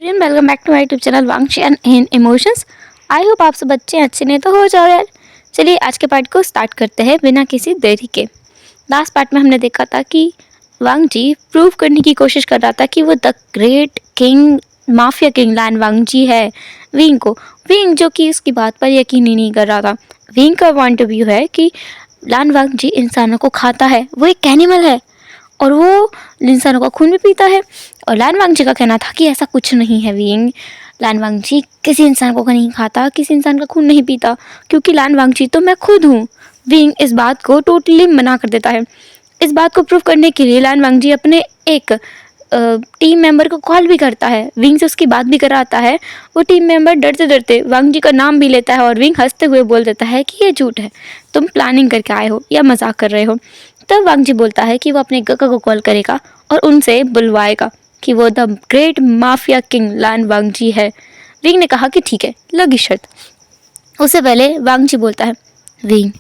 Everyone, welcome back to my YouTube channel वांगची and emotions. I hope आप सब अच्छे अच्छे नहीं तो हो जाओ यार। चलिए आज के पार्ट को स्टार्ट करते हैं बिना किसी देरी के। लास्ट पार्ट में हमने देखा था कि वांगजी प्रूव करने की कोशिश कर रहा था कि वो the great king mafia king Lan Wangji है विंग को। विंग जो कि इसकी बात पर यकीन ही नहीं कर रहा था। विंग का पॉइंट ऑफ व्यू है कि लैन वांगजी इंसानों को खाता है, वो एक एनिमल है और वो इंसानों का खून भी पीता है। और लैन वांगजी का कहना था कि ऐसा कुछ नहीं है विंग, लैन वांगजी किसी इंसान को नहीं खाता, किसी इंसान का खून नहीं पीता, क्योंकि लैन वांगजी तो मैं खुद हूँ। विंग इस बात को टोटली मना कर देता है। इस बात को प्रूव करने के लिए लैन वांगजी अपने एक टीम मेंबर को कॉल भी करता है, विंग से उसकी बात भी कराता है। वो टीम मेंबर डरते डरते वांगजी का नाम भी लेता है और विंग हंसते हुए बोल देता है कि ये झूठ है, तुम प्लानिंग करके आए हो या मजाक कर रहे हो। तब वांगजी बोलता है कि वो अपने गका को कॉल करेगा और उनसे बुलवाएगा कि वो the great mafia king Lan Wangji है। विंग ने कहा कि ठीक है, लगी शर्त। उससे पहले वांगजी बोलता है, विंग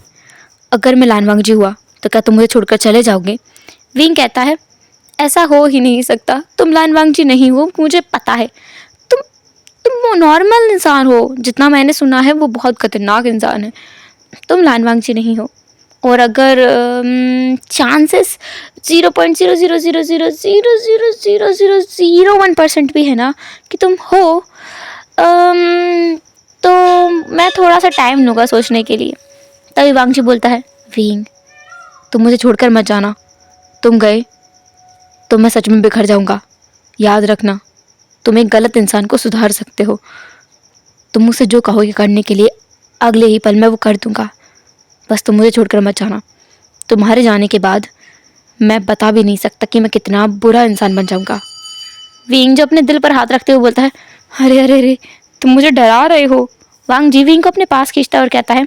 अगर मैं लैन वांगजी हुआ तो क्या तुम मुझे छोड़कर चले जाओगे? विंग कहता है ऐसा हो ही नहीं सकता, तुम लैन वांगजी नहीं हो, मुझे पता है। तुम वो नॉर्मल इंसान हो, जितना मैंने सुना है वो बहुत खतरनाक इंसान है। तुम लैन वांगजी नहीं हो। और अगर चांसेस 0.000000001% भी है ना कि तुम हो, तो मैं थोड़ा सा टाइम लूँगा सोचने के लिए। तभी वांगजी बोलता है, विंग तुम मुझे छोड़कर मत जाना, तुम गए तो मैं सच में बिखर जाऊँगा। याद रखना, तुम एक गलत इंसान को सुधार सकते हो। तुम मुझसे जो कहोगे करने के लिए अगले ही पल मैं वो कर दूँगा, बस तुम मुझे छोड़कर मत जाना। तुम्हारे जाने के बाद मैं बता भी नहीं सकता कि मैं कितना बुरा इंसान बन जाऊंगा। विंग जो अपने दिल पर हाथ रखते हुए बोलता है, अरे अरे अरे तुम मुझे डरा रहे हो। वांगजी विंग को अपने पास खींचता है और कहता है,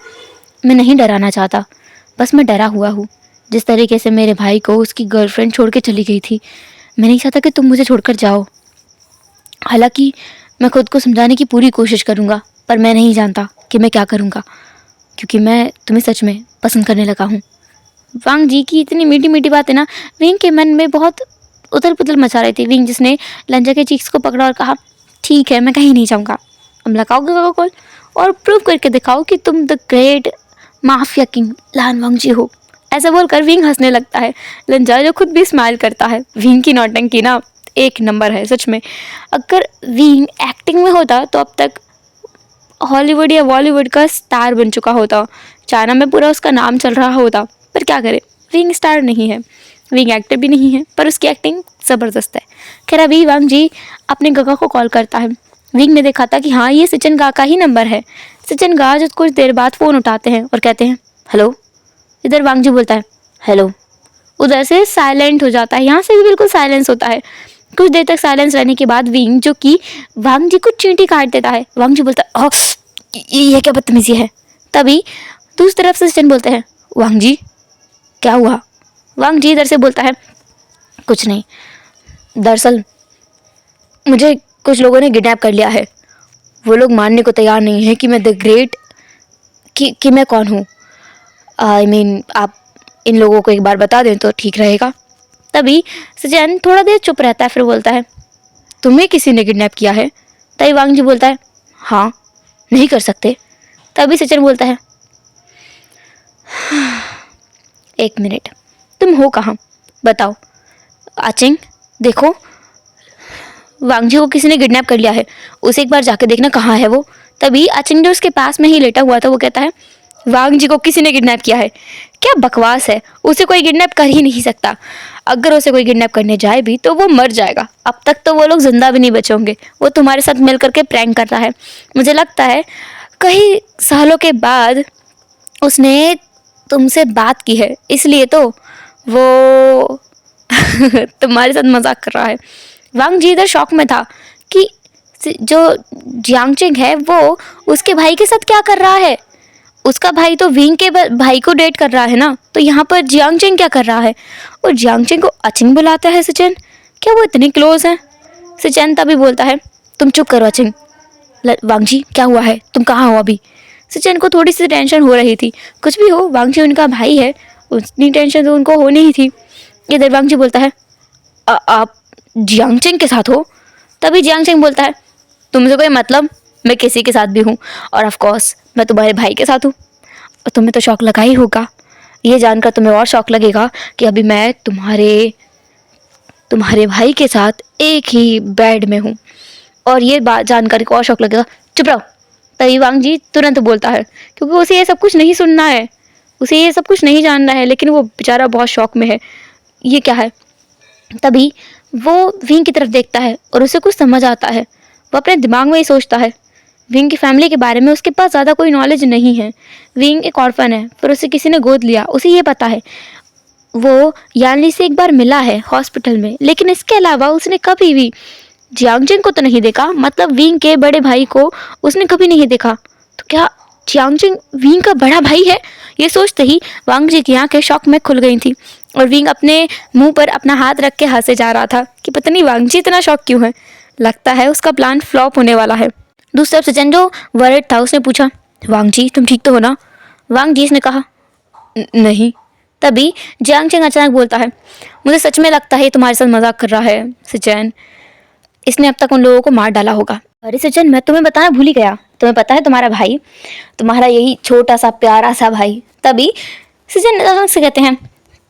मैं नहीं डराना चाहता, बस मैं डरा हुआ हूँ। जिस तरीके से मेरे भाई को उसकी गर्लफ्रेंड छोड़ के चली गई थी, मैं नहीं चाहता कि तुम मुझे छोड़कर जाओ। हालांकि मैं खुद को समझाने की पूरी कोशिश करूँगा, पर मैं नहीं जानता कि मैं क्या करूँगा, क्योंकि मैं तुम्हें सच में पसंद करने लगा हूँ। वांगजी की इतनी मीठी मीठी बातें ना विंग के मन में बहुत उथल पुथल मचा रही थी। विंग जिसने लंजा के चीक्स को पकड़ा और कहा, ठीक है मैं कहीं नहीं जाऊँगा, अब लगाओगे गगा कॉल और प्रूव करके दिखाओ कि तुम the great mafia king Lan वांगजी हो। ऐसा बोलकर विंग हंसने लगता है। लंजा जो खुद भी स्माइल करता है। विंग की नौटंकी ना एक नंबर है सच में। अगर विंग एक्टिंग में होता तो अब तक हॉलीवुड या बॉलीवुड का स्टार बन चुका होता, चाइना में पूरा उसका नाम चल रहा होता। पर क्या करे, विंग स्टार नहीं है, विंग एक्टर भी नहीं है, पर उसकी एक्टिंग ज़बरदस्त है। खैर अभी वांगजी अपने गगा को कॉल करता है। विंग ने देखा था कि हाँ ये सचिन गा का ही नंबर है। सचिन गा जो कुछ देर बाद फ़ोन उठाते हैं और कहते हैं, हेलो। इधर वांगजी बोलता है, हेलो। उधर से साइलेंट हो जाता है, यहाँ से भी बिल्कुल साइलेंस होता है। कुछ देर तक साइलेंस रहने के बाद विंग जो कि वांगजी को चींटी काट देता है। वांगजी बोलता है, ये क्या बदतमीजी है। तभी दूसरी तरफ से सचिन बोलते हैं, वांगजी क्या हुआ? वांगजी इधर से बोलता है, कुछ नहीं, दरअसल मुझे कुछ लोगों ने किडनैप कर लिया है। वो लोग मानने को तैयार नहीं है कि मैं द ग्रेट कि मैं कौन हूँ। आई मीन आप इन लोगों को एक बार बता दें तो ठीक रहेगा। तभी सचिन थोड़ा देर चुप रहता है, फिर बोलता है, तुम्हें किसी ने किडनैप किया है? तभी वांगजी बोलता है, हाँ, नहीं कर सकते। तभी सचिन बोलता है, एक मिनट, तुम हो कहाँ बताओ। आचिंग देखो, वांगजी को किसी ने किडनैप कर लिया है, उसे एक बार जाके देखना कहाँ है वो। तभी आचिंग जो उसके पास में ही लेटा हुआ था वो कहता है, वांगजी को किसी ने किडनैप किया है? क्या बकवास है, उसे कोई किडनैप कर ही नहीं सकता। अगर उसे कोई किडनैप करने जाए भी तो वो मर जाएगा। अब तक तो वो लोग जिंदा भी नहीं बचे होंगे। वो तुम्हारे साथ मिल करके प्रैंक कर रहा है। मुझे लगता है कई सालों के बाद उसने तुमसे बात की है, इसलिए तो वो तुम्हारे साथ मजाक कर रहा है। वांगजी इधर शॉक में था कि जो जियांगचिंग है वो उसके भाई के साथ क्या कर रहा है। उसका भाई तो विंग के भाई को डेट कर रहा है ना, तो यहाँ पर जियांगचिंग क्या कर रहा है? और जियांगचिंग को अचिंग बुलाता है सचिन। क्या वो इतने क्लोज हैं? सचिन तभी बोलता है, तुम चुप करो अचिंग। वांगजी क्या हुआ है, तुम कहाँ हो अभी? सचिन को थोड़ी सी टेंशन हो रही थी। कुछ भी हो, वांगजी उनका भाई है, उतनी टेंशन तो उनको होनी ही थी। इधर वांगजी बोलता है, आप जियांगचिंग के साथ हो? तभी जियांगचिंग बोलता है, तुमसे कोई मतलब? मैं किसी के साथ भी हूँ, और ऑफ कोर्स मैं तुम्हारे भाई के साथ हूँ। और तुम्हें तो शौक लगा ही होगा, ये जानकर तुम्हें और शौक लगेगा कि अभी मैं तुम्हारे तुम्हारे भाई के साथ एक ही बेड में हूँ, और ये बात जानकर को और शौक लगेगा। चुप रहो। तभी वांग जी तुरंत बोलता है, क्योंकि उसे ये सब कुछ नहीं सुनना है, उसे ये सब कुछ नहीं जानना है, लेकिन वो बेचारा बहुत शौक में है। ये क्या है? तभी वो विंग की तरफ देखता है और उसे कुछ समझ आता है। वो अपने दिमाग में ही सोचता है, विंग की फैमिली के बारे में उसके पास ज़्यादा कोई नॉलेज नहीं है। विंग एक ऑर्फन है, फिर उसे किसी ने गोद लिया, उसे ये पता है। वो यानली से एक बार मिला है हॉस्पिटल में, लेकिन इसके अलावा उसने कभी भी जियांगजिंग को तो नहीं देखा, मतलब विंग के बड़े भाई को उसने कभी नहीं देखा। तो क्या जियांगजिंग विंग का बड़ा भाई है? ये सोचते ही वांग जी की आंखें शौक में खुल गई थी, और विंग अपने मुंह पर अपना हाथ रख के हंसे जा रहा था कि पता नहीं वांग जी इतना शौक क्यों है। लगता है उसका प्लान फ्लॉप होने वाला है। दूसरी तरफ सचिन जो वरिड था, उसने पूछा, वांग जी तुम ठीक तो हो ना? वांग जी ने कहा, नहीं। तभी जियांगजिंग अचानक बोलता है, मुझे सच में लगता है ये तुम्हारे साथ मजाक कर रहा है सचिन। इसने अब तक उन लोगों को मार डाला होगा। अरे सचिन, मैं तुम्हें बताना भूल ही गया, तुम्हें पता है तुम्हारा भाई, तुम्हारा यही छोटा सा प्यारा सा भाई। तभी सचिन अचानक से कहते हैं,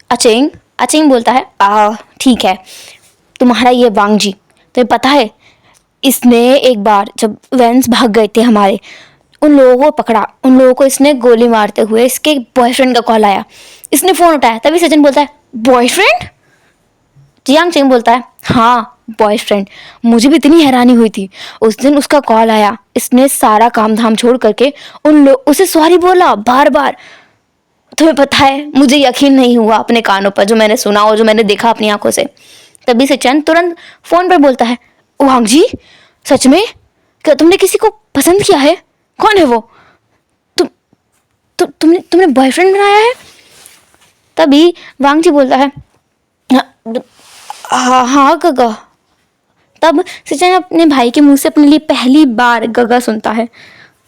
अचिंग। अचिंग बोलता है, ठीक है, तुम्हारा ये वांग जी, तुम्हें पता है इसने एक बार जब वेंस भाग गए थे हमारे, उन लोगों को पकड़ा, उन लोगों को इसने गोली मारते हुए इसके बॉयफ्रेंड का कॉल आया, इसने फ़ोन उठाया। तभी सचिन बोलता है, बॉयफ्रेंड? जियांगजिंग बोलता है, हाँ बॉयफ्रेंड। मुझे भी इतनी हैरानी हुई थी उस दिन उसका कॉल आया, इसने सारा काम धाम छोड़ करके उन लोग उसे सॉरी बोला बार बार। तुम्हें पता है मुझे यकीन नहीं हुआ अपने कानों पर, जो मैंने सुना और जो मैंने देखा अपनी आंखों से। तभी सचिन तुरंत फोन पर बोलता है, वांग जी सच में? क्या तुमने किसी को पसंद किया है? कौन है वो? तुमने बॉयफ्रेंड बनाया है? तभी वांग जी बोलता है, हाँ हाँ गगा। तब सचिन अपने भाई के मुंह से अपने लिए पहली बार गगा सुनता है,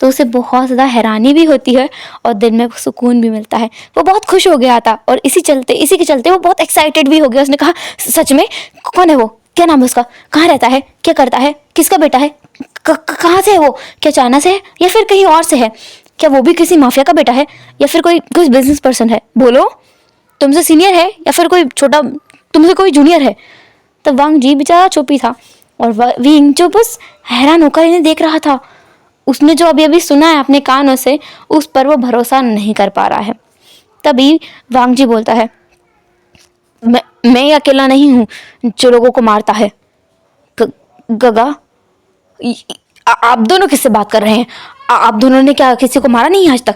तो उसे बहुत ज़्यादा हैरानी भी होती है और दिल में सुकून भी मिलता है। वो बहुत खुश हो गया था, और इसी के चलते वो बहुत एक्साइटेड भी हो गया। उसने कहा, सच में? कौन है वो? क्या नाम है उसका? कहाँ रहता है? क्या करता है? किसका बेटा है? कहाँ से है वो? क्या चाइना से है या फिर कहीं और से है? क्या वो भी किसी माफिया का बेटा है या फिर कोई कोई बिजनेस पर्सन है? बोलो, तुमसे सीनियर है या फिर कोई छोटा, तुमसे कोई जूनियर है? तब वांग जी बेचारा चुप ही था, और विंग जो बस हैरान होकर इन्हें देख रहा था। उसने जो अभी अभी सुना है अपने कानों से, उस पर वो भरोसा नहीं कर पा रहा है। तभी वांग जी बोलता है, मैं अकेला नहीं हूँ जो लोगों को मारता है। गगा, आप दोनों किससे बात कर रहे हैं? आप दोनों ने क्या किसी को मारा नहीं आज तक?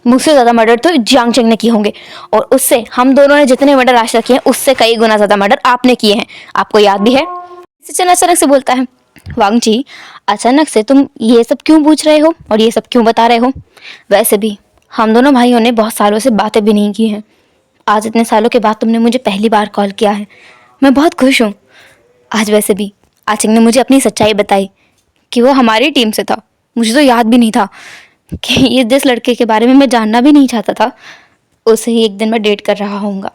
मुझसे ज़्यादा मर्डर तो जियांगजिंग ने किए होंगे, और उससे हम दोनों ने जितने मर्डर आज तक किए हैं उससे कई गुना ज़्यादा मर्डर आपने किए हैं। आपको याद भी है? सचिन अचानक से बोलता है, वांग जी अचानक से तुम ये सब क्यों पूछ रहे हो और ये सब क्यों बता रहे हो? वैसे भी हम दोनों भाइयों ने बहुत सालों से बातें भी नहीं की हैं। आज इतने सालों के बाद तुमने मुझे पहली बार कॉल किया है, मैं बहुत खुश हूँ। आज वैसे भी आचिंग ने मुझे अपनी सच्चाई बताई कि वो हमारी टीम से था। मुझे तो याद भी नहीं था कि ये जिस लड़के के बारे में मैं जानना भी नहीं चाहता था, उसे ही एक दिन मैं डेट कर रहा हूँगा।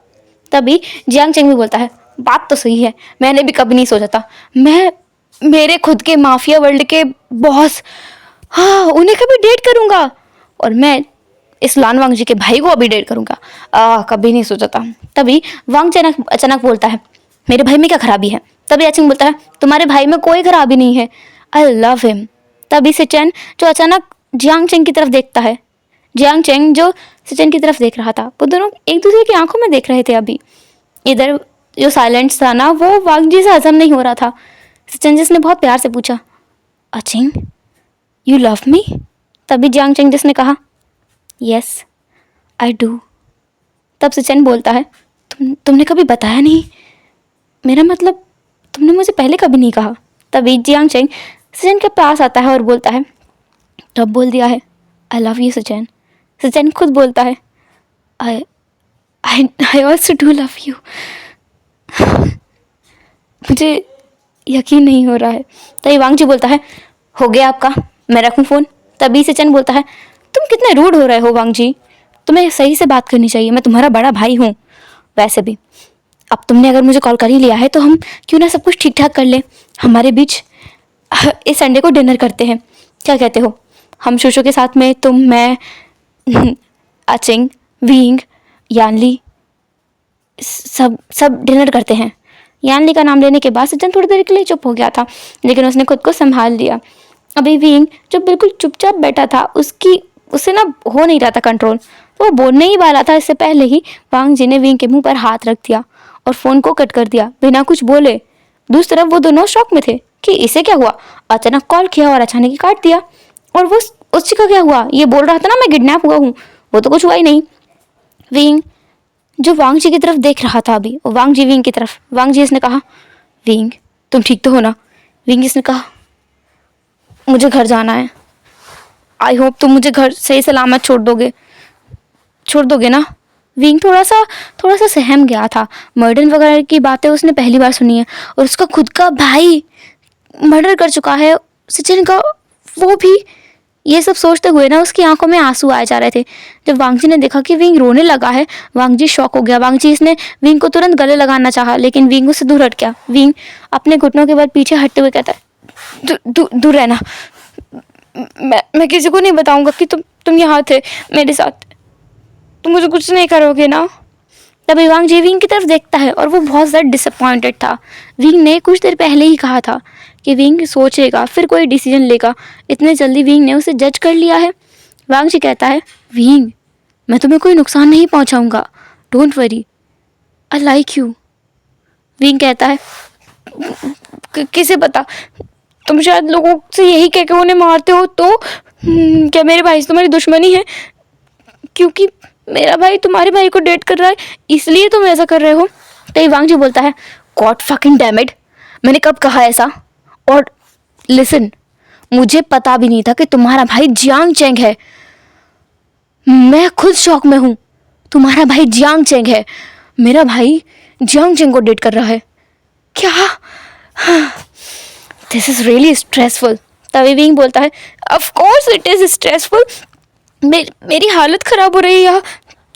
तभी जियांगजिंग भी बोलता है, बात तो सही है, मैंने भी कभी नहीं सोचा था मैं मेरे खुद के माफिया वर्ल्ड के बॉस, हाँ, उन्हें कभी डेट करूँगा, और मैं इस लान वांग जी के भाई को अभी डेट करूँगा। कभी नहीं सोचा था। तभी वांग अचानक बोलता है, मेरे भाई में क्या खराबी है? तभी अचिंग बोलता है, तुम्हारे भाई में कोई खराबी नहीं है, आई लव हिम। तभी सचिन जो अचानक जियांगजिंग की तरफ देखता है, जियांगजिंग जो सचिन की तरफ देख रहा था, वो दोनों एक दूसरे की आंखों में देख रहे थे। अभी इधर जो साइलेंस था ना, वो वांग जी से हजम नहीं हो रहा था। सचिन जिसने बहुत प्यार से पूछा, अचिंग यू लव मी? तभी जियांगजिंग जिसने कहा, यस आई डू। तब सचिन बोलता है, तुमने कभी बताया नहीं, मेरा मतलब तुमने मुझे पहले कभी नहीं कहा। तभी जियांगजिंग सचिन के पास आता है और बोलता है, तब बोल दिया है, I love you Sachin. Sachin खुद बोलता है, I I also do love you. मुझे यकीन नहीं हो रहा है। तभी वांग जी बोलता है, हो गया आपका, मैं रखूं फ़ोन? तभी सचिन बोलता है, तुम कितने रूड हो रहे हो वांग जी, तुम्हें सही से बात करनी चाहिए, मैं तुम्हारा बड़ा भाई हूँ। वैसे भी अब तुमने अगर मुझे कॉल कर ही लिया है तो हम क्यों ना सब कुछ ठीक ठाक कर लें। हमारे बीच इस संडे को डिनर करते हैं, क्या कहते हो? हम शोशो के साथ में, तुम, मैं, अचिंग, विंग, यानली, सब सब डिनर करते हैं। यानली का नाम लेने के बाद सचिन थोड़ी देर के लिए चुप हो गया था, लेकिन उसने खुद को संभाल लिया। अभी विंग जो बिल्कुल चुपचाप बैठा था, उससे ना हो नहीं रहा था कंट्रोल। वो बोलने ही वाला था, इससे पहले ही वांग जी ने विंग के मुंह पर हाथ रख दिया और फ़ोन को कट कर दिया बिना कुछ बोले। दूसरी तरफ वो दोनों शॉक में थे कि इसे क्या हुआ। अचानक कॉल किया और अचानक ही काट दिया। और वो उससे का क्या हुआ? ये बोल रहा था ना मैं किडनैप हुआ हूँ, वो तो कुछ हुआ ही नहीं। विंग जो वांग जी की तरफ देख रहा था अभी, वांग जी विंग की तरफ। वांग जी इसने कहा, विंग तुम ठीक तो हो ना? विंग इसने कहा, मुझे घर जाना है। आई होप तुम मुझे घर सही सलामत छोड़ दोगे ना? विंग थोड़ा सा सहम गया था। मर्डर वगैरह की बातें उसने पहली बार सुनी है और उसका खुद का भाई मर्डर कर चुका है सचिन का, वो भी। ये सब सोचते हुए ना उसकी आंखों में आंसू आए जा रहे थे। जब वांग जी ने देखा कि विंग रोने लगा है, वांग जी शॉक हो गया। वांग जी इसने विंग को तुरंत गले लगाना चाहा, लेकिन विंग उससे दूर हट गया। विंग अपने घुटनों के बल पीछे हटते हुए कहता है, दूर रहना। मैं किसी को नहीं बताऊंगा कि तुम यहाँ थे मेरे साथ। तुम मुझे कुछ नहीं करोगे ना? तभी वांग जी विंग की तरफ देखता है और वो बहुत ज़्यादा डिसअपॉइंटेड था। विंग ने कुछ देर पहले ही कहा था कि विंग सोचेगा फिर कोई डिसीजन लेगा। इतने जल्दी विंग ने उसे जज कर लिया है। वांग जी कहता है, विंग मैं तुम्हें कोई नुकसान नहीं पहुंचाऊंगा, don't worry, I like you. विंग कहता है, किसे पता, तुम शायद लोगों से यही कह के उन्हें मारते हो तो क्या मेरे भाई से तुम्हारी दुश्मनी है? क्योंकि मेरा भाई तुम्हारे भाई को डेट कर रहा है इसलिए तुम ऐसा कर रहे हो? तो वांग जी बोलता है, गॉड फकिंग डैम इट, मैंने कब कहा ऐसा? और लिसन, मुझे पता भी नहीं था कि तुम्हारा भाई जियांग चेंग है। मैं खुद शॉक में हूँ। तुम्हारा भाई जियांग चेंग है, मेरा भाई जियांग चेंग को डेट कर रहा है? क्या? This is really stressful. तभी विंग बोलता है, of course it is stressful, मेरी हालत खराब हो रही है यहाँ।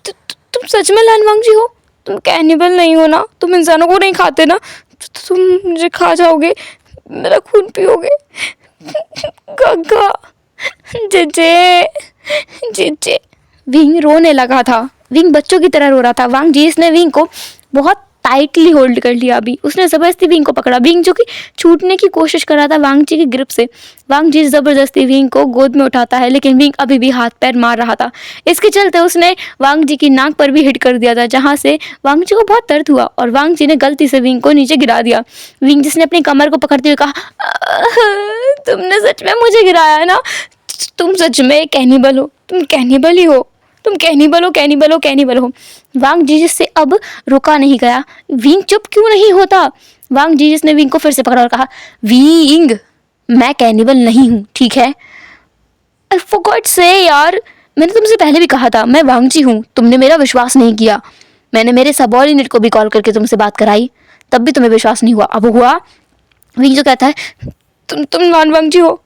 तुम सच में लान वांग जी हो? तुम कैनिबल नहीं हो ना? तुम इंसानों को नहीं खाते ना? तुम मुझे खा जाओगे, मेरा खून पियोगे। गग्गा, जेजे जेजे। विंग रोने लगा था। विंग बच्चों की तरह रो रहा था। वांग जी ने विंग को बहुत टाइटली होल्ड कर लिया। अभी उसने ज़बरदस्ती विंग को पकड़ा। विंग जो कि छूटने की कोशिश कर रहा था वांग जी की ग्रिप से। वांग जी ज़बरदस्ती विंग को गोद में उठाता है, लेकिन विंग अभी भी हाथ पैर मार रहा था। इसके चलते उसने वांग जी की नाक पर भी हिट कर दिया था, जहाँ से वांग जी को बहुत दर्द हुआ और वांग जी ने गलती से विंग को नीचे गिरा दिया। विंग जिसने अपनी कमर को पकड़ते हुए कहा, तुमने सच में मुझे गिराया है ना? तुम सच में कैनिबल हो, तुम कैनिबल ही हो, तुम कैनिबल हो। वांग जीजस से अब रुका नहीं गया। विंग चुप क्यों नहीं होता? वांग जीजस ने विंग को फिर से पकड़ा और कहा, विंग मैं कैनिबल नहीं हूँ, ठीक है? फॉर गॉड से यार, मैंने तुमसे पहले भी कहा था मैं वांग जी हूँ, तुमने मेरा विश्वास नहीं किया। मैंने मेरे सबॉर्डिनेट को भी कॉल करके तुमसे बात कराई, तब भी तुम्हें विश्वास नहीं हुआ। अब हुआ? विंग जो कहता है, तुम लान वांग जी हो?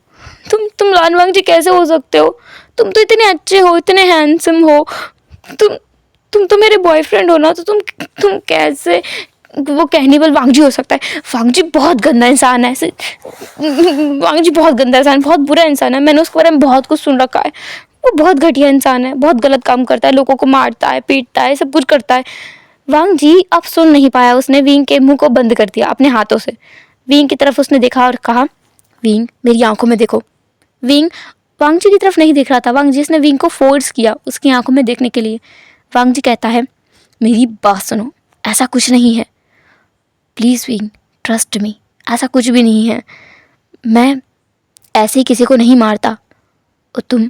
तुम लान वांग जी कैसे हो सकते हो? तुम तो इतने अच्छे हो, इतने हैंडसम हो, तुम तो मेरे बॉयफ्रेंड हो ना, तो तुम कैसे वो कैनिबल वांग जी हो सकता है? वांग जी बहुत गंदा इंसान है। वांग जी बहुत गंदा इंसान, बहुत बुरा इंसान है। मैंने उसके बारे में बहुत कुछ सुन रखा है। वो बहुत घटिया इंसान है, बहुत गलत काम करता है, लोगों को मारता है, पीटता है, सब कुछ करता है। वांग जी अब सुन नहीं पाया। उसने विंग के मुंह को बंद कर दिया अपने हाथों से। विंग की तरफ उसने देखा और कहा, विंग मेरी आंखों में देखो। विंग वांग जी की तरफ नहीं देख रहा था। वांग जी ने विंग को फोर्स किया उसकी आंखों में देखने के लिए। वांग जी कहता है, मेरी बात सुनो, ऐसा कुछ नहीं है, प्लीज़ विंग ट्रस्ट मी, ऐसा कुछ भी नहीं है। मैं ऐसे ही किसी को नहीं मारता। और तुम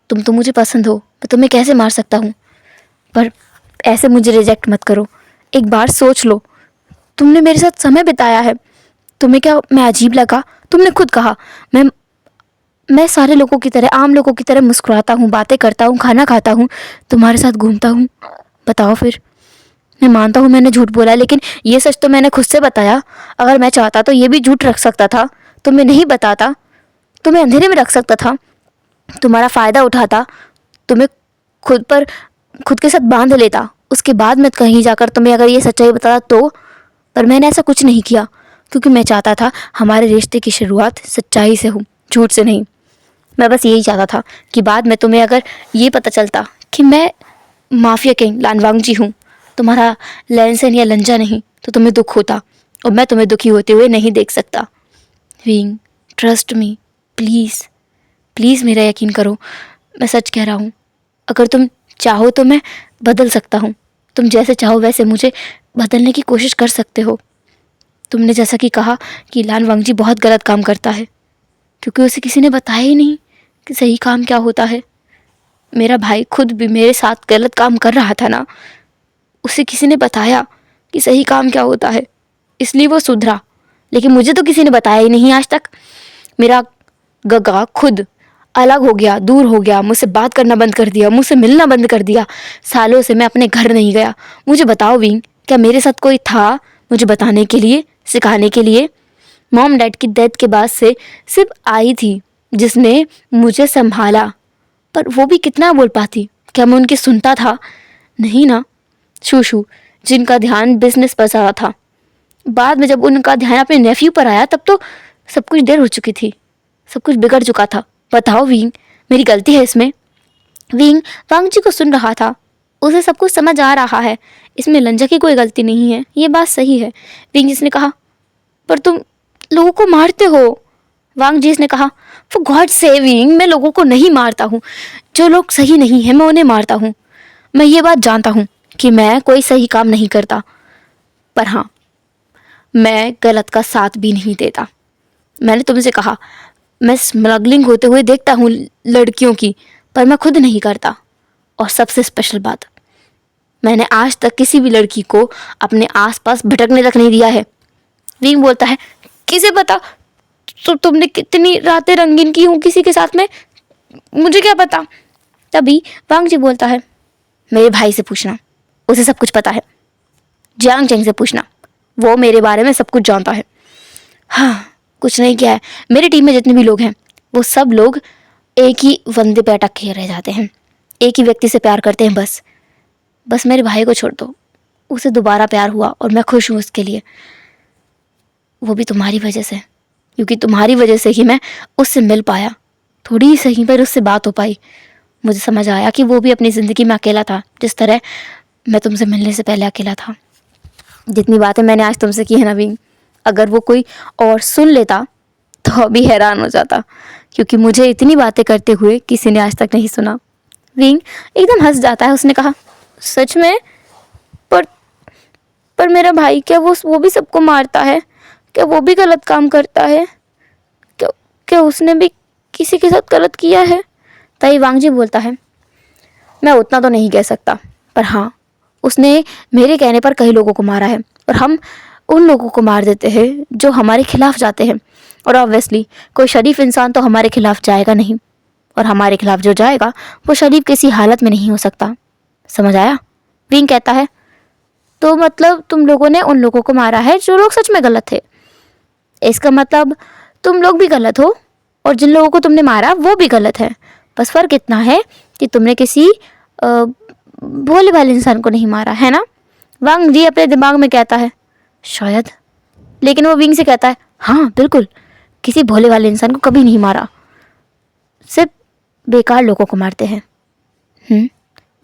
तो मुझे पसंद हो, मैं तुम्हें कैसे मार सकता हूँ? पर ऐसे मुझे रिजेक्ट मत करो, एक बार सोच लो। तुमने मेरे साथ समय बिताया है, तुम्हें क्या मैं अजीब लगा? तुमने खुद कहा मैं सारे लोगों की तरह, आम लोगों की तरह मुस्कुराता हूँ, बातें करता हूँ, खाना खाता हूँ, तुम्हारे साथ घूमता हूँ। बताओ फिर। मैं मानता हूँ मैंने झूठ बोला, लेकिन ये सच तो मैंने खुद से बताया। अगर मैं चाहता तो ये भी झूठ रख सकता था, तुम्हें नहीं बताता, तुम्हें अंधेरे में रख सकता था, तुम्हारा फ़ायदा उठाता, तुम्हें खुद के साथ बांध लेता, उसके बाद मैं कहीं जाकर तुम्हें अगर ये सच्चाई बताता तो। पर मैंने ऐसा कुछ नहीं किया। क्योंकि मैं चाहता था हमारे रिश्ते की शुरुआत सच्चाई से हो, झूठ से नहीं। मैं बस यही चाहता था कि बाद में तुम्हें अगर ये पता चलता कि मैं माफिया किंग लान वांगजी हूँ, तुम्हारा लैंसन या लंजा नहीं, तो तुम्हें दुख होता और मैं तुम्हें दुखी होते हुए नहीं देख सकता। Wing, trust me, please please मेरा यकीन करो, मैं सच कह रहा हूँ। अगर तुम चाहो तो मैं बदल सकता हूँ। तुम जैसे चाहो वैसे मुझे बदलने की कोशिश कर सकते हो। तुमने जैसा कि कहा कि लान वांगजी बहुत गलत काम करता है, क्योंकि उसे किसी ने बताया ही नहीं कि सही काम क्या होता है। मेरा भाई खुद भी मेरे साथ गलत काम कर रहा था ना, उसे किसी ने बताया कि सही काम क्या होता है, इसलिए वो सुधरा। लेकिन मुझे तो किसी ने बताया ही नहीं आज तक। मेरा गगा खुद अलग हो गया, दूर हो गया, मुझसे बात करना बंद कर दिया, मुझसे मिलना बंद कर दिया। सालों से मैं अपने घर नहीं गया। मुझे बताओ विंग, क्या मेरे साथ कोई था मुझे बताने के लिए, सिखाने के लिए? मॉम डैड की डेथ के बाद से सिर्फ आई थी जिसने मुझे संभाला, पर वो भी कितना बोल पाती? क्या मैं उनकी सुनता था? नहीं ना। शूशु, जिनका ध्यान बिजनेस पर सारा था। बाद में जब उनका ध्यान अपने नेफ्यू पर आया तब तो सब कुछ देर हो चुकी थी, सब कुछ बिगड़ चुका था। बताओ विंग, मेरी गलती है इसमें? विंग वांगजी को सुन रहा था, उसे सब कुछ समझ आ रहा है। इसमें लंजा की कोई गलती नहीं है, ये बात सही है। विंग जिसने कहा, पर तुम लोगों को मारते हो। वांग जीस ने कहा, फॉर गॉड सेविंग, मैं लोगों को नहीं मारता हूँ। जो लोग सही नहीं है मैं उन्हें मारता हूँ। मैं ये बात जानता हूँ कि मैं कोई सही काम नहीं करता, पर हाँ, मैं गलत का साथ भी नहीं देता। मैंने तुमसे कहा, मैं स्मगलिंग होते हुए देखता हूँ लड़कियों की, पर मैं खुद नहीं करता। और सबसे स्पेशल बात, मैंने आज तक किसी भी लड़की को अपने आसपास भटकने तक नहीं दिया है। विंग बोलता है, किसे पता तो तुमने कितनी रातें रंगीन की हूँ किसी के साथ में, मुझे क्या पता। तभी वांग जी बोलता है, मेरे भाई से पूछना, उसे सब कुछ पता है। जियांग चेंग से पूछना, वो मेरे बारे में सब कुछ जानता है। हाँ, कुछ नहीं किया है। मेरी टीम में जितने भी लोग हैं वो सब लोग एक ही फंदे पे अटक के रह जाते हैं, एक ही व्यक्ति से प्यार करते हैं। बस मेरे भाई को छोड़ दो, उसे दोबारा प्यार हुआ और मैं खुश हूँ उसके लिए। वो भी तुम्हारी वजह से, क्योंकि तुम्हारी वजह से ही मैं उससे मिल पाया। थोड़ी ही सही पर उससे बात हो पाई। मुझे समझ आया कि वो भी अपनी ज़िंदगी में अकेला था, जिस तरह मैं तुमसे मिलने से पहले अकेला था। जितनी बातें मैंने आज तुमसे की है ना विंग, अगर वो कोई और सुन लेता तो अभी हैरान हो जाता, क्योंकि मुझे इतनी बातें करते हुए किसी ने आज तक नहीं सुना। विंग एकदम हंस जाता है। उसने कहा, सच में? पर पर मेरा भाई, क्या वो भी सबको मारता है? क्या वो भी गलत काम करता है? क्या उसने भी किसी के साथ गलत किया है? तभी वांगजी बोलता है, मैं उतना तो नहीं कह सकता, पर हाँ, उसने मेरे कहने पर कई लोगों को मारा है, और हम उन लोगों को मार देते हैं जो हमारे खिलाफ जाते हैं। और ऑब्वियसली कोई शरीफ इंसान तो हमारे खिलाफ जाएगा नहीं, और हमारे खिलाफ जो जाएगा वो शरीफ किसी हालत में नहीं हो सकता। समझ आया? विंग कहता है, तो मतलब तुम लोगों ने उन लोगों को मारा है जो लोग सच में गलत थे। इसका मतलब तुम लोग भी गलत हो, और जिन लोगों को तुमने मारा वो भी गलत है। बस फ़र्क इतना है कि तुमने किसी भोले भाले इंसान को नहीं मारा है ना? वांग जी अपने दिमाग में कहता है, शायद। लेकिन वो विंग से कहता है, हाँ बिल्कुल, किसी भोले वाले इंसान को कभी नहीं मारा, सिर्फ बेकार लोगों को मारते हैं।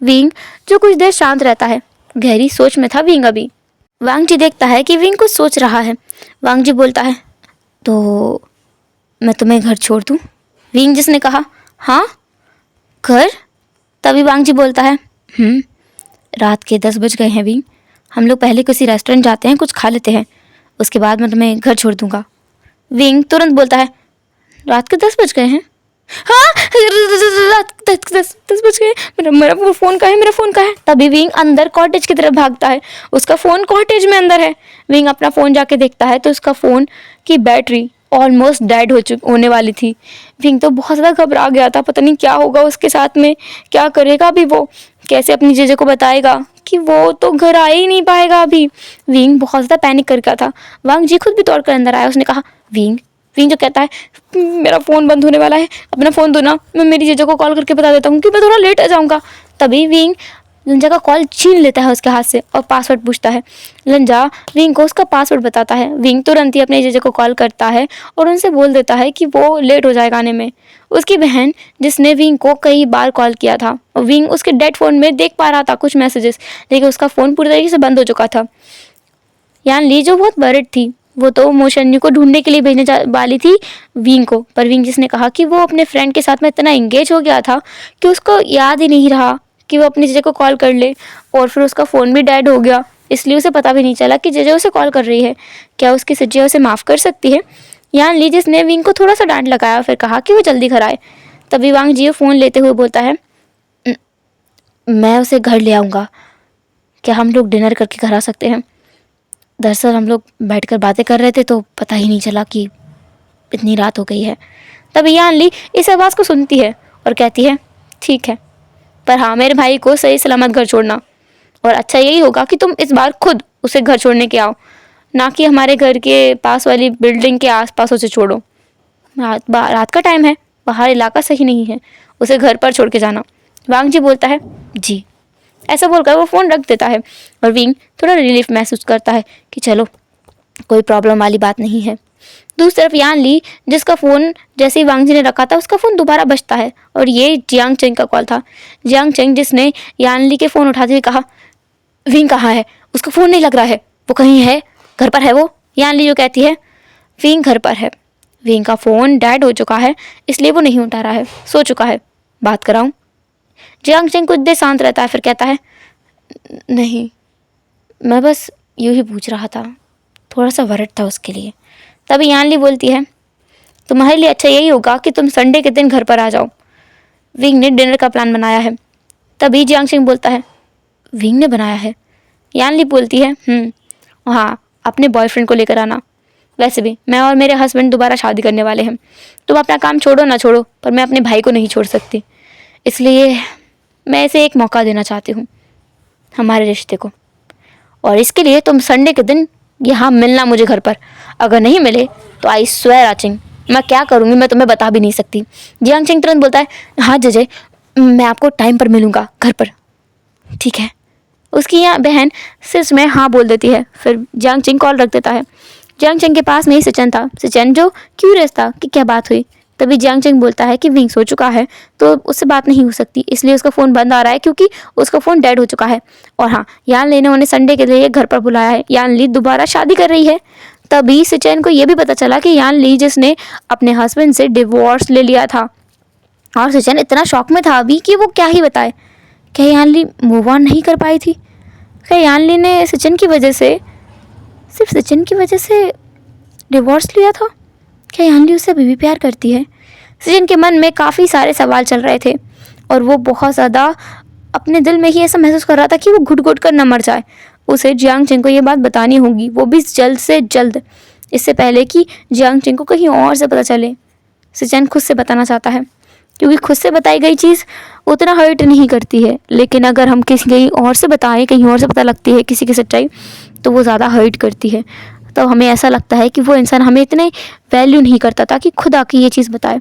विंग जो कुछ देर शांत रहता है, गहरी सोच में था विंग अभी। वांग जी देखता है कि विंग कुछ सोच रहा है। वांग जी बोलता है, तो मैं तुम्हें घर छोड़ दूँ? विंग जिसने कहा, हाँ घर? तभी वांग जी बोलता है, रात के 10 बज गए हैं विंग, हम लोग पहले किसी रेस्टोरेंट जाते हैं, कुछ खा लेते हैं, उसके बाद मैं तुम्हें घर छोड़ दूंगा। विंग तुरंत बोलता है, रात के 10 बज गए हैं? हाँ, रात के 10 बज गए। मेरा फ़ोन कहाँ है, मेरा फ़ोन कहाँ है? तभी विंग अंदर कॉटेज की तरफ भागता है। उसका फ़ोन कॉटेज में अंदर है। विंग अपना फ़ोन जाके देखता है तो उसका फ़ोन की बैटरी ऑलमोस्ट डेड होने वाली थी। विंग तो बहुत ज़्यादा घबरा गया था, पता नहीं क्या होगा उसके साथ में, क्या करेगा अभी वो, कैसे अपनी जीजे को बताएगा कि वो तो घर आ ही नहीं पाएगा अभी। विंग बहुत ज़्यादा पैनिक कर गया था। वांग जी खुद भी दौड़ कर अंदर आया। उसने कहा, विंग जो कहता है, मेरा फ़ोन बंद होने वाला है, अपना फ़ोन दो ना, मैं मेरी जीजे को कॉल करके बता देता हूँ कि मैं थोड़ा लेट आ जाऊँगा। तभी विंग लंजा का कॉल छीन लेता है उसके हाथ से और पासवर्ड पूछता है। लंजा विंग को उसका पासवर्ड बताता है। विंग तुरंत ही अपने जीजा को कॉल करता है और उनसे बोल देता है कि वो लेट हो जाएगा आने में। उसकी बहन जिसने विंग को कई बार कॉल किया था, विंग उसके डेड फ़ोन में देख पा रहा था कुछ मैसेजेस, लेकिन उसका फ़ोन पूरी तरीके से बंद हो चुका था। यान ली जो बहुत वरिड थी, वो तो मोशन्यू को ढूंढने के लिए भेजने वाली थी विंग को, पर विंग जिसने कहा कि वो अपने फ्रेंड के साथ में इतना इंगेज हो गया था कि उसको याद ही नहीं रहा कि वो अपनी जीजा को कॉल कर ले, और फिर उसका फ़ोन भी डेड हो गया, इसलिए उसे पता भी नहीं चला कि जीजा उसे कॉल कर रही है। क्या उसकी जीजा उसे माफ़ कर सकती है? यान ली जिसने विंग को थोड़ा सा डांट लगाया, फिर कहा कि वो जल्दी घर आए। तभी वांग जी फ़ोन लेते हुए बोलता है, मैं उसे घर ले आऊँगा, क्या हम लोग डिनर करके घर आ सकते हैं? दरअसल हम लोग बैठकर बातें कर रहे थे तो पता ही नहीं चला कि इतनी रात हो गई है। तभी यान ली इस आवाज़ को सुनती है और कहती है, ठीक है, पर हाँ, मेरे भाई को सही सलामत घर छोड़ना, और अच्छा यही होगा कि तुम इस बार खुद उसे घर छोड़ने के आओ, ना कि हमारे घर के पास वाली बिल्डिंग के आसपास उसे छोड़ो। रात का टाइम है, बाहर इलाका सही नहीं है, उसे घर पर छोड़ के जाना। वांग जी बोलता है, जी। ऐसा बोलकर वो फ़ोन रख देता है और विंग थोड़ा रिलीफ महसूस करता है कि चलो, कोई प्रॉब्लम वाली बात नहीं है। दूसरी तरफ यान ली जिसका फ़ोन जैसे ही वांग जी ने रखा था, उसका फ़ोन दोबारा बजता है और ये जियांग चेंग का कॉल था। जियांग चेंग जिसने यान ली के फ़ोन उठाते हुए कहा, विंग कहाँ है? उसका फ़ोन नहीं लग रहा है, वो कहीं है, घर पर है वो? यान ली जो कहती है, विंग घर पर है, विंग का फ़ोन डेड हो चुका है, इसलिए वो नहीं उठा रहा है, सो चुका है, बात कराऊँ? जियांग चेंग कुछ देर शांत रहता है, फिर कहता है, नहीं, मैं बस यूँ ही पूछ रहा था, थोड़ा सा वरिड था उसके लिए। तभी यान ली बोलती है, तुम्हारे लिए अच्छा यही होगा कि तुम संडे के दिन घर पर आ जाओ, विंग ने डिनर का प्लान बनाया है। तभी जियांग चेंग बोलता है, विंग ने बनाया है? यान ली बोलती है, हाँ, अपने बॉयफ्रेंड को लेकर आना। वैसे भी मैं और मेरे हस्बैंड दोबारा शादी करने वाले हैं, तुम अपना काम छोड़ो ना छोड़ो, पर मैं अपने भाई को नहीं छोड़ सकती, इसलिए मैं इसे एक मौका देना चाहती हूँ हमारे रिश्ते को, और इसके लिए तुम संडे के दिन यहाँ मिलना मुझे घर पर। अगर नहीं मिले तो आई स्वेयर आचिंग, मैं क्या करूँगी मैं तुम्हें बता भी नहीं सकती। जियांग चेंग तुरंत बोलता है, हाँ जजे, मैं आपको टाइम पर मिलूँगा घर पर, ठीक है? उसकी यहाँ बहन सिर्फ में हाँ बोल देती है। फिर जियांग चेंग कॉल रख देता है। जियांग चेंग के पास में ही सिचन था। सिचन जो क्यूरियस था कि क्या बात हुई। तभी जियांग चेंग बोलता है कि विंग सो चुका है तो उससे बात नहीं हो सकती, इसलिए उसका फ़ोन बंद आ रहा है क्योंकि उसका फ़ोन डेड हो चुका है। और हाँ, यान ली ने उन्हें संडे के लिए घर पर बुलाया है। यान ली दोबारा शादी कर रही है। तभी सिचन को ये भी पता चला कि यान ली जिसने अपने हस्बैंड से डिवोर्स ले लिया था, और सिचन इतना शॉक में था अभी कि वो क्या ही बताए। क्या यान ली मूव ऑन नहीं कर पाई थी? क्या यान ली ने सिचन की वजह से, सिर्फ सिचन की वजह से डिवोर्स लिया था? क्या यान ली उससे अभी भी प्यार करती है? सिचन के मन में काफ़ी सारे सवाल चल रहे थे और वो बहुत ज़्यादा अपने दिल में ही ऐसा महसूस कर रहा था कि वो घुट घुट कर न मर जाए। उसे जियांग चेंग को ये बात बतानी होगी, वो भी जल्द से जल्द, इससे पहले कि जियांग चेंग को कहीं और से पता चले। सिचन खुद से बताना चाहता है क्योंकि खुद से बताई गई चीज़ उतना हर्ट नहीं करती है, लेकिन अगर हम किसी कहीं और से बताएं, कहीं और से पता लगती है किसी की सच्चाई, तो वो ज़्यादा हर्ट करती है। तो हमें ऐसा लगता है कि वो इंसान हमें इतने वैल्यू नहीं करता था कि खुद आके ये चीज़ बताए।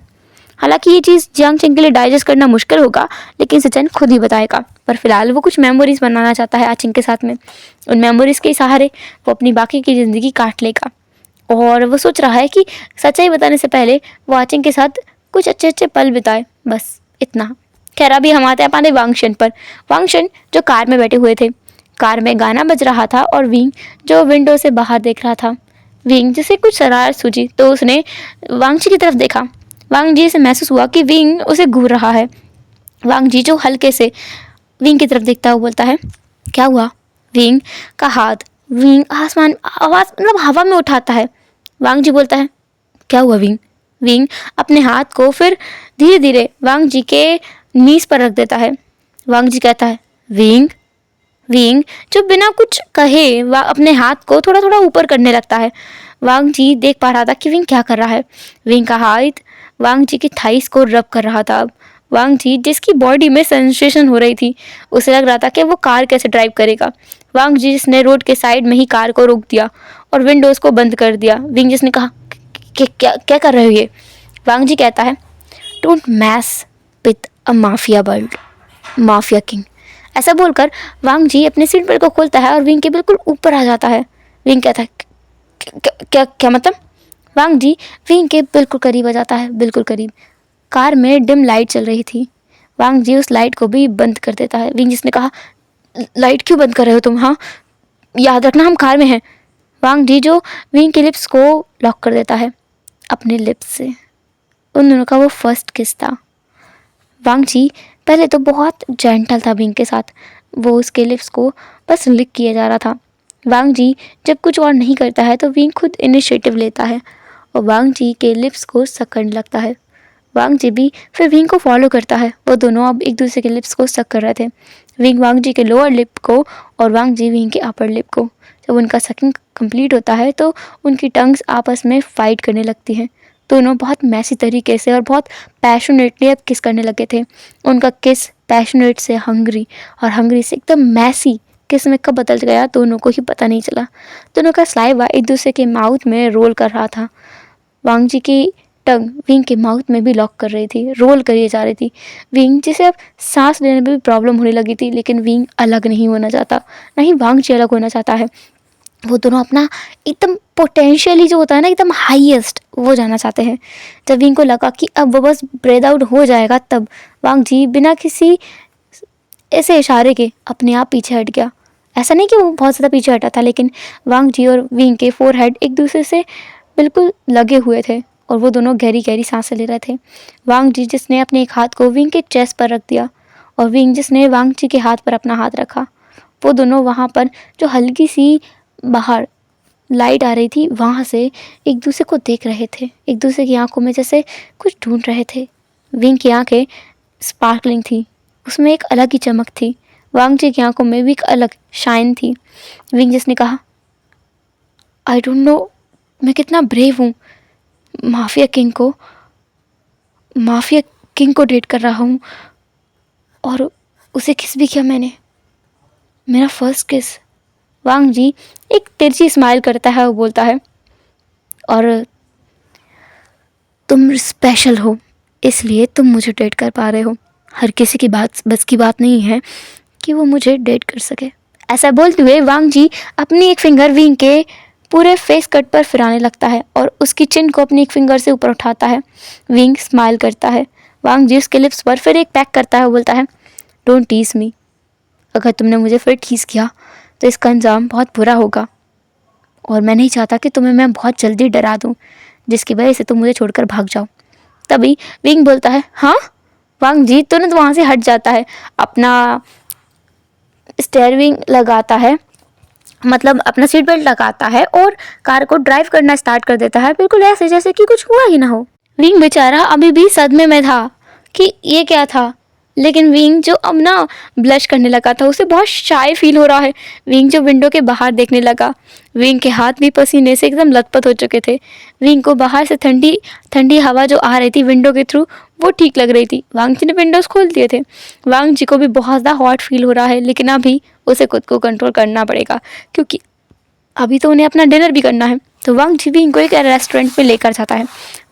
हालांकि ये चीज़ जियांग चेंग के लिए डाइजेस्ट करना मुश्किल होगा, लेकिन सिचन खुद ही बताएगा। पर फिलहाल वो कुछ मेमोरीज बनाना चाहता है आचिंग के साथ में। उन मेमोरीज के सहारे वो अपनी बाकी की ज़िंदगी काट लेगा, और वो सोच रहा है कि सच्चाई बताने से पहले वो आचिंग के साथ कुछ अच्छे अच्छे पल बिताए, बस इतना। खैर, अभी हम आते हैं अपने वांगशन पर। वांगशन जो कार में बैठे हुए थे, कार में गाना बज रहा था और विंग जो विंडो से बाहर देख रहा था। विंग जिसे कुछ शरारत सूझी तो उसने वांगजी की तरफ देखा। वांग जी से महसूस हुआ कि विंग उसे घूर रहा है। वांग जी जो हल्के से विंग की तरफ देखता हुआ बोलता है, क्या हुआ? विंग का हाथ विंग आसमान आवाज़ मतलब हवा में उठाता है। वांग जी बोलता है, क्या हुआ विंग? विंग अपने हाथ को फिर धीरे धीरे वांग जी के नीज पर रख देता है। वांग जी कहता है, विंग। विंग जो बिना कुछ कहे वह अपने हाथ को थोड़ा थोड़ा ऊपर करने लगता है। वांग जी देख पा रहा था कि विंग क्या कर रहा है। विंग का हाथ वांग जी की थाइस को रब कर रहा था। वांग जी जिसकी बॉडी में सेंसेशन हो रही थी, उसे लग रहा था कि वो कार कैसे ड्राइव करेगा। वांग जी जिसने रोड के साइड में ही कार को रोक दिया और विंडोज़ को बंद कर दिया। विंग जिसने कहा, क्या क्या कर रहे हो ये? वांग जी कहता है, don't mess with a mafia world, mafia king. ऐसा बोलकर वांग जी अपने सीट बेल्ट को खोलता है और विंग के बिल्कुल ऊपर आ जाता है। विंग कहता है क्या क्या मतलब? वांग जी विंग के बिल्कुल करीब आ जाता है, बिल्कुल करीब। कार में डिम लाइट चल रही थी। वांग जी उस लाइट को भी बंद कर देता है। विंग जिसने कहा लाइट क्यों बंद कर रहे हो तुम? हाँ, याद रखना हम कार में हैं। वांग जी जो विंग के लिप्स को लॉक कर देता है अपने लिप्स से। उन दोनों का वो फर्स्ट किस था। वांग जी पहले तो बहुत जेंटल था विंग के साथ, वो उसके लिप्स को बस लिक किया जा रहा था। वांग जी जब कुछ और नहीं करता है तो विंग खुद इनिशिएटिव लेता है और वांग जी के लिप्स को सक करने लगता है। वांग जी भी फिर विंग को फॉलो करता है। वो दोनों अब एक दूसरे के लिप्स को सक कर रहे थे, विंग वांग जी के लोअर लिप को और वांग जी विंग के अपर लिप को। जब उनका सकिंग कंप्लीट होता है तो उनकी टंग्स आपस में फाइट करने लगती हैं। दोनों बहुत मैसी तरीके से और बहुत पैशनेटली अब किस करने लगे थे। उनका किस पैशनेट से हंग्री और हंग्री से एकदम मैसी किस में कब बदल गया दोनों को ही पता नहीं चला। दोनों का स्लाइवा एक दूसरे के माउथ में रोल कर रहा था। वांग जी की टंग विंग के माउथ में भी लॉक कर रही थी, रोल करी जा रही थी। विंग जिसे अब सांस लेने में भी प्रॉब्लम होने लगी थी, लेकिन विंग अलग नहीं होना चाहता, ना ही वांग जी अलग होना चाहता है। वो दोनों अपना एकदम पोटेंशियली जो होता है ना एकदम हाईएस्ट वो जाना चाहते हैं। जब विंग को लगा कि अब वो बस ब्रेथ आउट हो जाएगा तब वांग जी बिना किसी ऐसे इशारे के अपने आप पीछे हट गया। ऐसा नहीं कि वो बहुत ज़्यादा पीछे हटा था, लेकिन वांग जी और विंग के फोरहेड एक दूसरे से बिल्कुल लगे हुए थे और वो दोनों गहरी गहरी सांसें ले रहे थे। वांग जी जिसने अपने एक हाथ को विंग के चेस्ट पर रख दिया और विंग जिसने वांग जी के हाथ पर अपना हाथ रखा। वो दोनों वहाँ पर जो हल्की सी बाहर लाइट आ रही थी वहाँ से एक दूसरे को देख रहे थे, एक दूसरे की आंखों में जैसे कुछ ढूंढ रहे थे। विंग की आंखें स्पार्कलिंग थी, उसमें एक अलग ही चमक थी। वांग जी की आंखों में भी एक अलग शाइन थी। विंग जिसने कहा आई डोंट नो मैं कितना ब्रेव हूँ, माफिया किंग को डेट कर रहा हूँ और उसे किस भी किया मैंने, मेरा फर्स्ट किस। वांग जी एक तिरछी स्माइल करता है और बोलता है और तुम स्पेशल हो इसलिए तुम मुझे डेट कर पा रहे हो, हर किसी की बात बस की बात नहीं है कि वो मुझे डेट कर सके। ऐसा बोलते हुए वांग जी अपनी एक फिंगर विंग के पूरे फेस कट पर फिराने लगता है और उसकी चिन को अपनी एक फिंगर से ऊपर उठाता है। विंग स्माइल करता है। वांग जी उसके लिप्स पर फिर एक पैक करता है और बोलता है डोंट टीज मी, अगर तुमने मुझे फिर टीज किया तो इसका अंजाम बहुत बुरा होगा और मैं नहीं चाहता कि तुम्हें मैं बहुत जल्दी डरा दूँ जिसकी वजह से तुम मुझे छोड़कर भाग जाओ। तभी विंग बोलता है हाँ। वांग जी तुरंत वहाँ से हट जाता है, अपना स्टीयरिंग लगाता है, मतलब अपना सीट बेल्ट लगाता है और कार को ड्राइव करना स्टार्ट कर देता है, बिल्कुल ऐसे जैसे कि कुछ हुआ ही ना हो। विंग बेचारा अभी भी सदमे में था कि ये क्या था, लेकिन विंग जो अब ना ब्लश करने लगा था, उसे बहुत शाय फील हो रहा है। विंग जो विंडो के बाहर देखने लगा, विंग के हाथ भी पसीने से एकदम लथपथ हो चुके थे। विंग को बाहर से ठंडी ठंडी हवा जो आ रही थी विंडो के थ्रू वो ठीक लग रही थी। वांग जी ने विंडोज़ खोल दिए थे। वांग जी को भी बहुत ज़्यादा हॉट फील हो रहा है, लेकिन अभी उसे खुद को कंट्रोल करना पड़ेगा क्योंकि अभी तो उन्हें अपना डिनर भी करना है। तो वांग जी भी इनको एक रेस्टोरेंट में लेकर जाता है।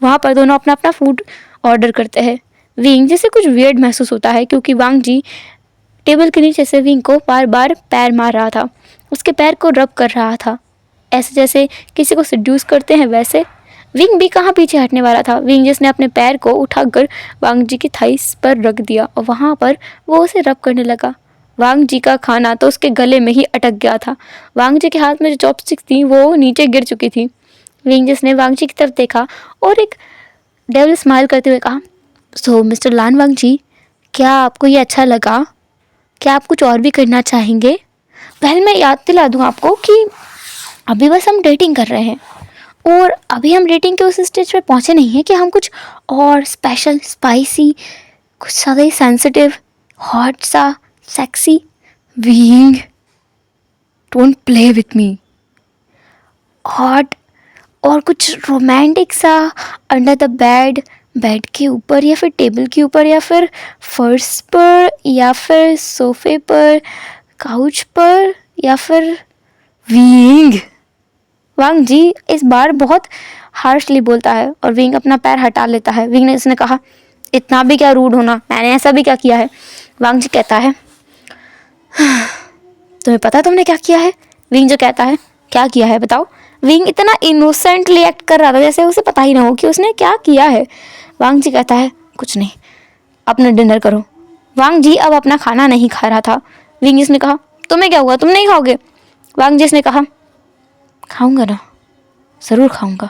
वहाँ पर दोनों अपना अपना फूड ऑर्डर करते हैं। विंग जैसे कुछ वियर्ड महसूस होता है क्योंकि वांग जी टेबल के नीचे से विंग को बार बार पैर मार रहा था, उसके पैर को रब कर रहा था, ऐसे जैसे किसी को सिड्यूस करते हैं वैसे। विंग भी कहाँ पीछे हटने वाला था। विंग जिसने अपने पैर को उठाकर वांग जी की थाइस पर रख दिया और वहाँ पर वो उसे रब करने लगा। वांग जी का खाना तो उसके गले में ही अटक गया था। वांग जी के हाथ में जो चॉपस्टिक्स थी वो नीचे गिर चुकी थी। विंग जिसने वांग जी की तरफ देखा और एक डेविल स्माइल करते हुए कहा सो मिस्टर लान वांग जी, क्या आपको ये अच्छा लगा? क्या आप कुछ और भी करना चाहेंगे? पहले मैं याद दिला दूँ आपको कि अभी बस हम डेटिंग कर रहे हैं और अभी हम डेटिंग के उस स्टेज पे पहुँचे नहीं हैं कि हम कुछ और स्पेशल स्पाइसी, कुछ ज़्यादा ही सेंसिटिव, हॉट सा, sexy. Wing don't play with me. Hot और कुछ रोमांटिक सा अंडर द बेड, बेड के ऊपर या फिर टेबल के ऊपर या फिर फर्श पर या फिर सोफे पर, काउच पर या फिर। विंग, वांग जी इस बार बहुत हार्शली बोलता है और विंग अपना पैर हटा लेता है। विंग ने इसने कहा इतना भी क्या रूड होना, मैंने ऐसा भी क्या किया है? वांग जी कहता है तुम्हें पता है तुमने क्या किया है? विंग जो कहता है क्या किया है बताओ। विंग इतना इनोसेंटली एक्ट कर रहा था जैसे उसे पता ही ना हो कि उसने क्या किया है। वांग जी कहता है कुछ नहीं, अपना डिनर करो। वांग जी अब अपना खाना नहीं खा रहा था। विंग जिसने कहा तुम्हें क्या हुआ, तुम नहीं खाओगे? वांग जिसने कहा खाऊंगा ना, ज़रूर खाऊंगा,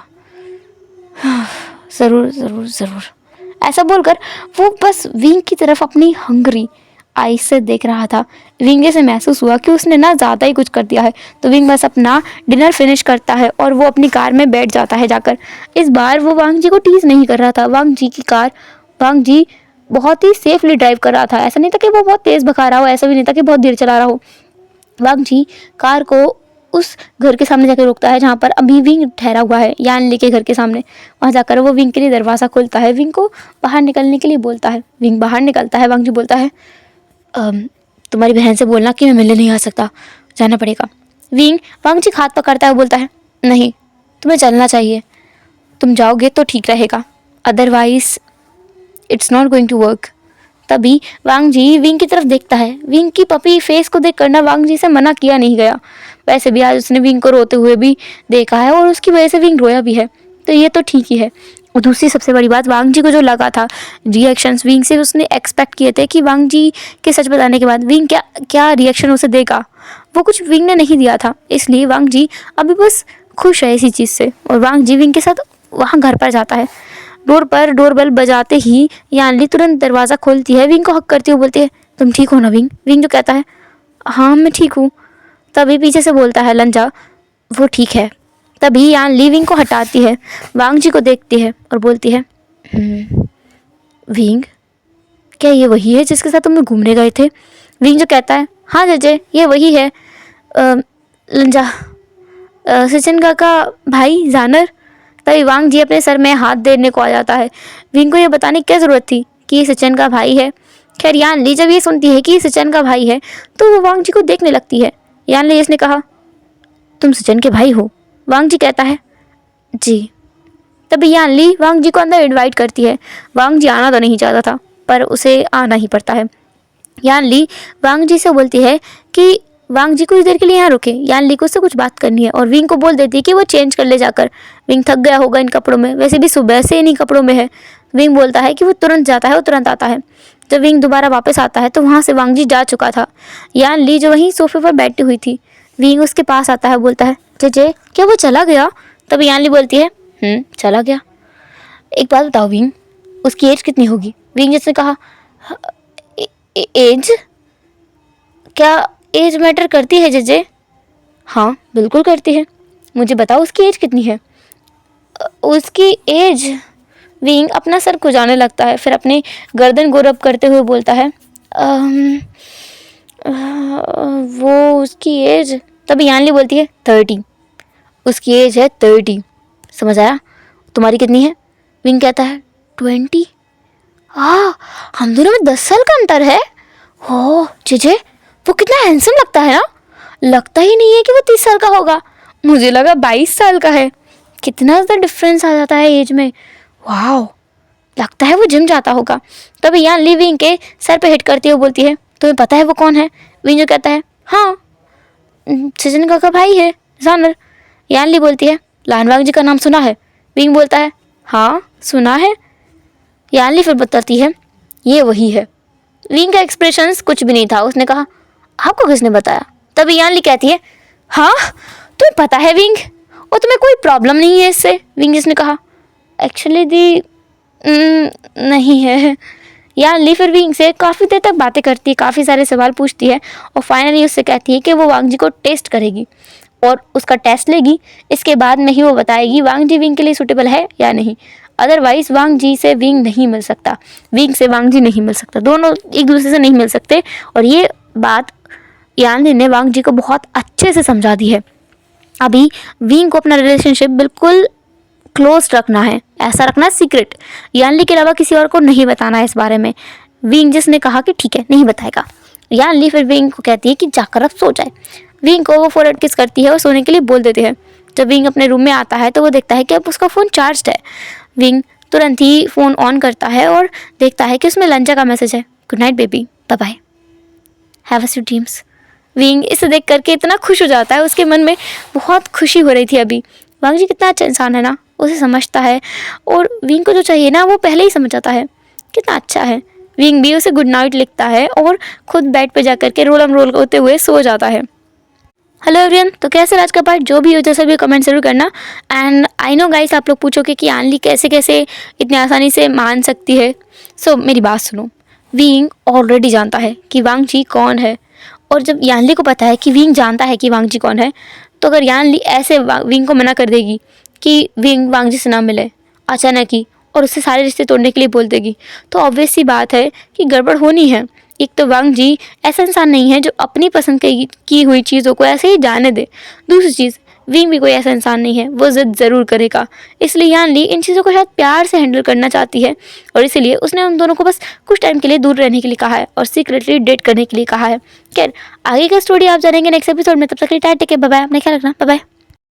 ज़रूर ज़रूर ज़रूर। ऐसा बोलकर वो बस विंग की तरफ अपनी हंगरी आई से देख रहा था। विंग से महसूस हुआ कि उसने ना ज़्यादा ही कुछ कर दिया है, तो विंग बस अपना डिनर फिनिश करता है और वो अपनी कार में बैठ जाता है जाकर। इस बार वो वांग जी को टीज नहीं कर रहा था। वांग जी की कार वांग जी बहुत ही सेफली ड्राइव कर रहा था। ऐसा नहीं था कि वो बहुत तेज़ भगा रहा हो, ऐसा भी नहीं था कि बहुत देर चला रहा हो। वांग जी कार को उस घर के सामने जाकर रोकता है जहाँ पर अभी विंग ठहरा हुआ है, यान ली के घर के सामने। वहाँ जाकर वो विंग के लिए दरवाज़ा खोलता है, विंग को बाहर निकलने के लिए बोलता है। विंग बाहर निकलता है। वांग जी बोलता है तुम्हारी बहन से बोलना कि मैं मिलने नहीं आ सकता, जाना पड़ेगा। वांग जी हाथ पकड़ता है, बोलता है नहीं, तुम्हें चलना चाहिए, तुम जाओगे तो ठीक रहेगा, otherwise it's not going to work. तभी वांग जी विंग की तरफ देखता है। विंग की पपी फेस को देख करना वांग जी से मना किया नहीं गया। वैसे भी आज उसने विंग को रोते हुए भी देखा है और उसकी वजह से विंग रोया भी है, तो ये तो ठीक ही है। और दूसरी सबसे बड़ी बात, वांग जी को जो लगा था रिएक्शंस विंग से उसने एक्सपेक्ट किए थे कि वांग जी के सच बताने के बाद विंग क्या क्या रिएक्शन उसे देगा, वो कुछ विंग ने नहीं दिया था। इसलिए वांग जी अभी बस खुश है इसी चीज़ से। और वांग जी विंग के साथ वहाँ घर पर जाता है। डोर पर डोरबेल बजाते ही यानली तुरंत दरवाज़ा खोलती है। विंग को हक करती हुई बोलती है तुम ठीक हो ना विंग? विंग जो कहता है हाँ मैं ठीक हूँ। तभी पीछे से बोलता है लंजा वो ठीक है। तभी यान ली विंग को हटाती है, वांग जी को देखती है और बोलती है विंग क्या ये वही है जिसके साथ तुम घूमने गए थे? विंग जो कहता है हाँ जजे ये वही है। लंजा सचिन का भाई जानर। तभी वांग जी अपने सर में हाथ देने को आ जाता है। विंग को ये बताने की क्या ज़रूरत थी कि ये सचिन का भाई है। खैर यान ली जब ये सुनती है कि सचिन का भाई है तो वो वांग जी को देखने लगती है। यान ली इसने कहा तुम सचिन के भाई हो? वांग जी कहता है जी। तभी यान ली वांग जी को अंदर इनवाइट करती है। वांग जी आना तो नहीं चाहता था पर उसे आना ही पड़ता है। यान ली वांग जी से बोलती है कि वांग जी कुछ देर के लिए यहाँ रुके। यान ली को उससे कुछ बात करनी है और विंग को बोल देती है कि वो चेंज कर ले जाकर। विंग थक गया होगा इन कपड़ों में, वैसे भी सुबह से इन्हीं कपड़ों में है। विंग बोलता है कि वो तुरंत जाता है और तुरंत आता है। जब विंग दोबारा वापस आता है तो वहाँ से वांग जी जा चुका था। यान ली जो वहीं सोफे पर बैठी हुई थी, विंग उसके पास आता है, बोलता है जे क्या वो चला गया? तभी यान ली बोलती है चला गया। एक बात बताओ विंग, उसकी एज कितनी होगी? विंग जिसने कहा एज? क्या एज मैटर करती है जजे? हाँ बिल्कुल करती है, मुझे बताओ उसकी एज कितनी है? उसकी एज? विंग अपना सर खुजाने लगता है, फिर अपनी गर्दन गोरब करते हुए बोलता है वो उसकी एज। तभी यानली बोलती है 30, उसकी एज है 30, समझ आया? तुम्हारी कितनी है? विंग कहता है 20। हम दोनों में 10 साल का अंतर है। हो जीजे वो कितना हैंडसम लगता है ना, लगता ही नहीं है कि वो 30 साल का होगा, मुझे लगा 22 साल का है। कितना ज़्यादा डिफरेंस आ जाता है एज में, वाह, लगता है वो जिम जाता होगा। तभी यहाँ ली विंग के सर पे हिट करती हुई बोलती है तुम्हें पता है वो कौन है? विंग जो कहता है हाँ सचिन का भाई है जानर। यान ली बोलती है लानवांग जी का नाम सुना है? विंग बोलता है हाँ सुना है। यान ली फिर बताती है ये वही है। विंग का एक्सप्रेशन कुछ भी नहीं था, उसने कहा आपको किसने बताया? तभी यान ली कहती है हाँ तुम्हें पता है विंग, और तुम्हें कोई प्रॉब्लम नहीं है इससे? विंग जिसने कहा एक्चुअली दी नहीं है। यान ली फिर विंग से काफ़ी देर तक बातें करती है, काफ़ी सारे सवाल पूछती है और फाइनली उससे कहती है कि वो वांग जी को टेस्ट करेगी और उसका टेस्ट लेगी। इसके बाद में ही वो बताएगी वांग जी विंग के लिए सूटेबल है या नहीं। अदरवाइज वांग जी से विंग नहीं मिल सकता, विंग से वांग जी नहीं मिल सकता, दोनों एक दूसरे से नहीं मिल सकते। और ये बात यान ली ने वांग जी को बहुत अच्छे से समझा दी है। अभी विंग को अपना रिलेशनशिप बिल्कुल क्लोज रखना है, ऐसा रखना है सीक्रेट, यान ली के अलावा किसी और को नहीं बताना है इस बारे में। विंग जिसने कहा कि ठीक है नहीं बताएगा। यान ली फिर विंग को कहती है कि जाकर अब सो जाए। विंग को वो फोरहेड किस करती है और सोने के लिए बोल देते हैं। जब विंग अपने रूम में आता है तो वो देखता है कि अब उसका फ़ोन चार्ज है। विंग तुरंत ही फ़ोन ऑन करता है और देखता है कि उसमें लंचा का मैसेज है, good night baby, bye bye, have a sweet dreams. Wing इसे देख करके इतना खुश हो जाता है, उसके मन में बहुत खुशी हो रही थी अभी। वांग जी कितना अच्छा इंसान है ना, उसे समझता है और विंग को जो चाहिए ना वो पहले ही समझ जाता है, कितना अच्छा है। विंग भी उसे गुड नाइट लिखता है और खुद बेड पे जा करके रोलम रोल होते हुए सो जाता है। हेलो एवरीवन, तो कैसे आज का पार्ट जो भी हो जैसा भी कमेंट जरूर करना। एंड आई नो गाइस, आप लोग पूछोगे कि यानली कैसे कैसे इतनी आसानी से मान सकती है। सो मेरी बात सुनो, विंग ऑलरेडी जानता है कि वांग जी कौन है, और जब यानली को पता है कि विंग जानता है कि वांग जी कौन है, तो अगर यानली ऐसे विंग को मना कर देगी कि विंग वांग जी से ना मिले अचानक ही और उससे सारे रिश्ते तोड़ने के लिए बोल देगी, तो ऑब्वियस सी बात है कि गड़बड़ होनी है। एक तो वांग जी ऐसा इंसान नहीं है जो अपनी पसंद की हुई चीज़ों को ऐसे ही जाने दे। दूसरी चीज़, विंग भी कोई ऐसा इंसान नहीं है, वो ज़िद ज़रूर करेगा। इसलिए यानली इन चीज़ों को शायद प्यार से हैंडल करना चाहती है, और इसीलिए उसने उन दोनों को बस कुछ टाइम के लिए दूर रहने के लिए कहा है और सीक्रेटली डेट करने के लिए कहा है। खैर, आगे का स्टोरी आप जानेंगे नेक्स्ट एपिसोड में। तब तक के लिए tata, take care, bye bye, अपना ख्याल रखना, बाय बाय।